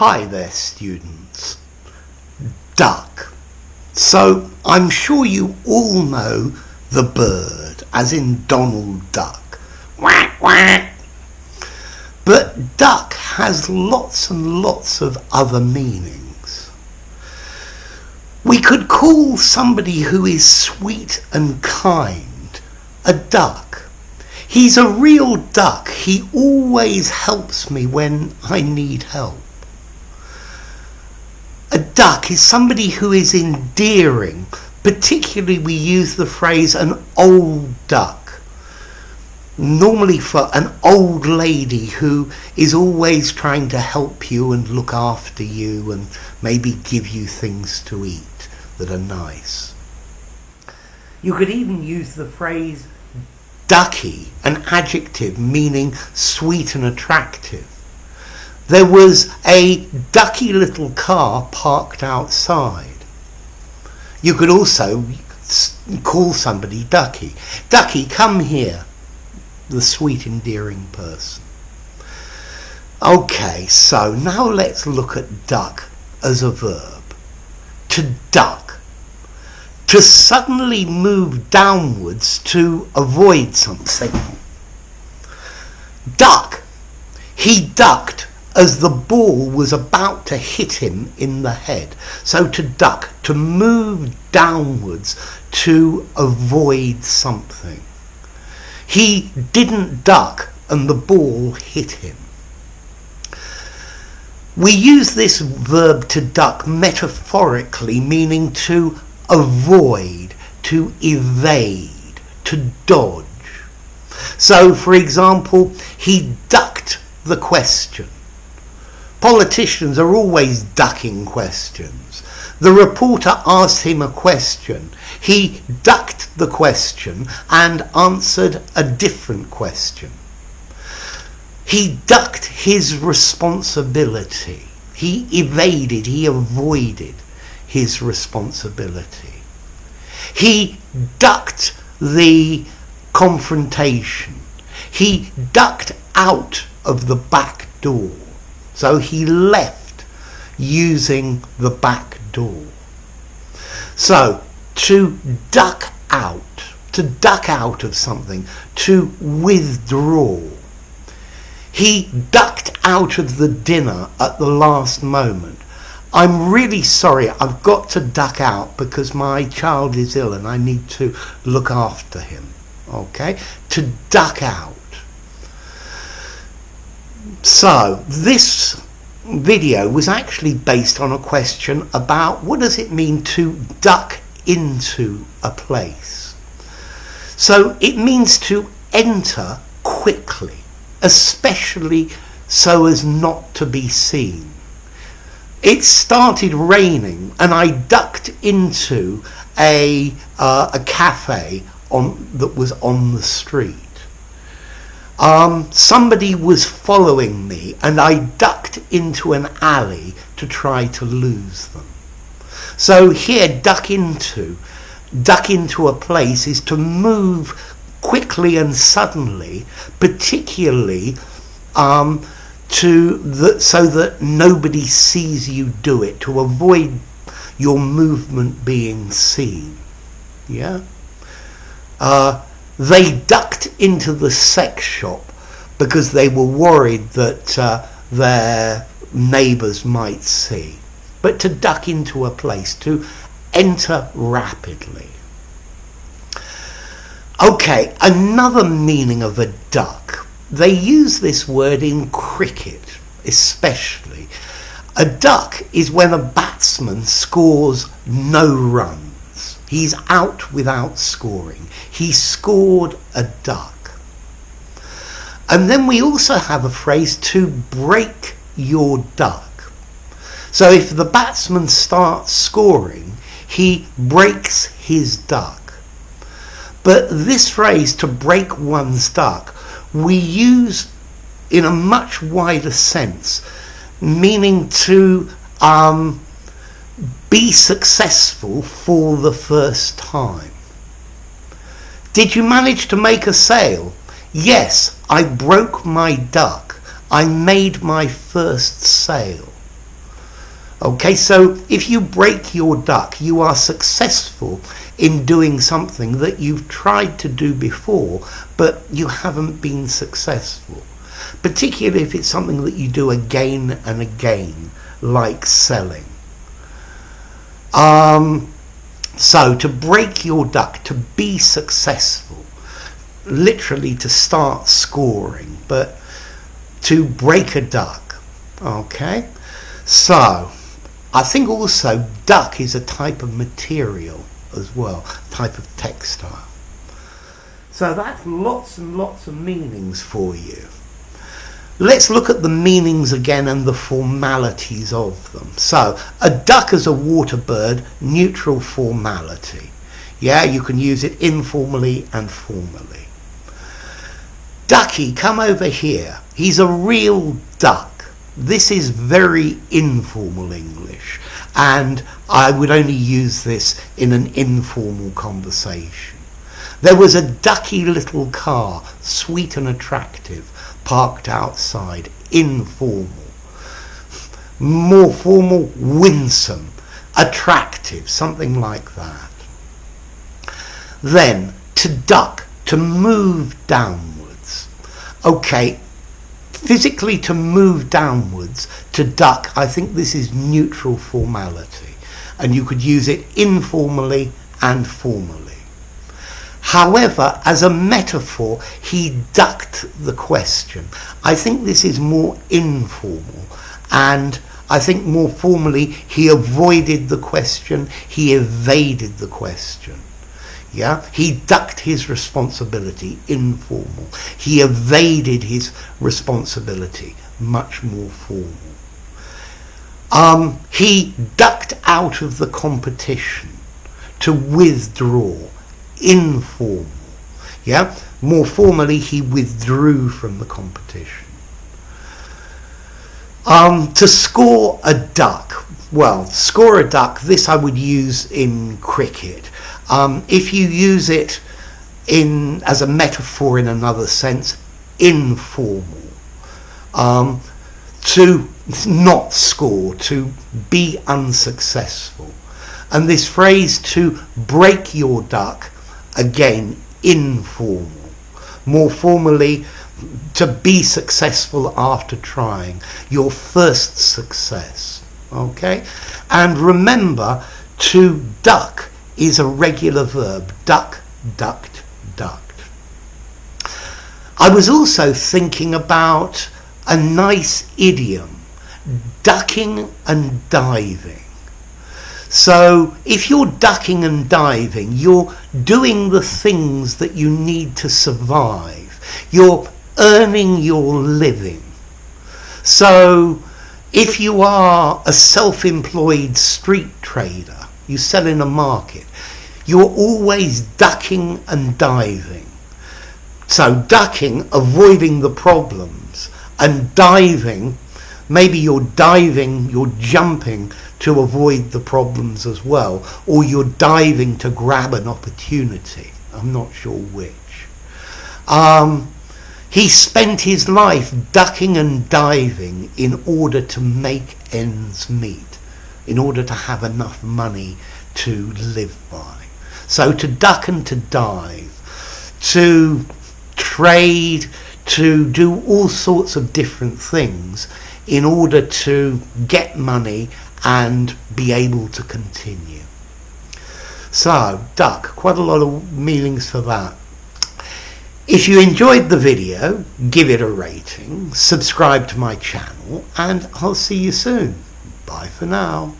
Hi there, students. Duck. So I'm sure you all know the bird, as in Donald Duck. Quack, quack. But duck has lots and lots of other meanings. We could call somebody who is sweet and kind a duck. He's a real duck. He always helps me when I need help. A duck is somebody who is endearing. Particularly we use the phrase an old duck. Normally for an old lady who is always trying to help you and look after you and maybe give you things to eat that are nice. You could even use the phrase ducky, an adjective meaning sweet and attractive. There was a ducky little car parked outside. You could also call somebody Ducky. Ducky, come here. The sweet, endearing person. Okay, so now let's look at duck as a verb. To duck. To suddenly move downwards to avoid something. Duck. He ducked as the ball was about to hit him in the head. So to duck, to move downwards to avoid something. He didn't duck and the ball hit him. We use this verb to duck metaphorically, meaning to avoid, to evade, to dodge. So, for example, he ducked the question. Politicians are always ducking questions. The reporter asked him a question. He ducked the question and answered a different question. He ducked his responsibility. He evaded, he avoided his responsibility. He ducked the confrontation. He ducked out of the back door. So he left using the back door. So to duck out of something, to withdraw. He ducked out of the dinner at the last moment. I'm really sorry, I've got to duck out because my child is ill and I need to look after him. Okay? To duck out. So this video was actually based on a question about what does it mean to duck into a place. So it means to enter quickly, especially so as not to be seen. It started raining and I ducked into a cafe that was on the street. Somebody was following me and I ducked into an alley to try to lose them. So here, duck into a place is to move quickly and suddenly, particularly so that nobody sees you do it, to avoid your movement being seen. Yeah? They ducked into the sex shop because they were worried that their neighbours might see. But to duck into a place, to enter rapidly. Okay, another meaning of a duck. They use this word in cricket, especially. A duck is when a batsman scores no runs. He's out without scoring. He scored a duck. And then we also have a phrase to break your duck. So if the batsman starts scoring, he breaks his duck. But this phrase, to break one's duck, we use in a much wider sense, meaning to be successful for the first time. Did you manage to make a sale? Yes, I broke my duck. I made my first sale. Okay, so if you break your duck, you are successful in doing something that you've tried to do before, but you haven't been successful. Particularly if it's something that you do again and again, like selling. So to break your duck, to be successful, literally to start scoring, but to break a duck. Okay, so I think also duck is a type of material as well, type of textile. So that's lots and lots of meanings for you. Let's look at the meanings again and the formalities of them. So a duck as a water bird, neutral formality. Yeah, you can use it informally and formally. Ducky, come over here. He's a real duck. This is very informal English, and I would only use this in an informal conversation. There was a ducky little car, sweet and attractive, parked outside. Informal. More formal, winsome, attractive, something like that. Then, to duck, to move downwards. Okay, physically to move downwards, to duck, I think this is neutral formality, and you could use it informally and formally. However, as a metaphor, he ducked the question. I think this is more informal, and I think more formally, he avoided the question, he evaded the question. Yeah, he ducked his responsibility, informal. He evaded his responsibility, much more formal. He ducked out of the competition, to withdraw, informal. Yeah, more formally, he withdrew from the competition. To score a duck. Well, score a duck, this I would use in cricket. If you use it as a metaphor in another sense, informal. To not score, to be unsuccessful. And this phrase, to break your duck, again, informal. More formally, to be successful after trying, your first success. Okay? And remember, to duck is a regular verb. Duck, ducked, ducked. I was also thinking about a nice idiom, ducking and diving. So if you're ducking and diving, you're doing the things that you need to survive. You're earning your living. So if you are a self-employed street trader, you sell in a market, you're always ducking and diving. So ducking, avoiding the problems, and diving, maybe you're diving, you're jumping to avoid the problems as well, or you're diving to grab an opportunity. I'm not sure which. He spent his life ducking and diving in order to make ends meet, in order to have enough money to live by. So to duck and to dive, to trade, to do all sorts of different things in order to get money and be able to continue. So, duck, quite a lot of meanings for that. If you enjoyed the video, give it a rating, subscribe to my channel, and I'll see you soon. Bye for now.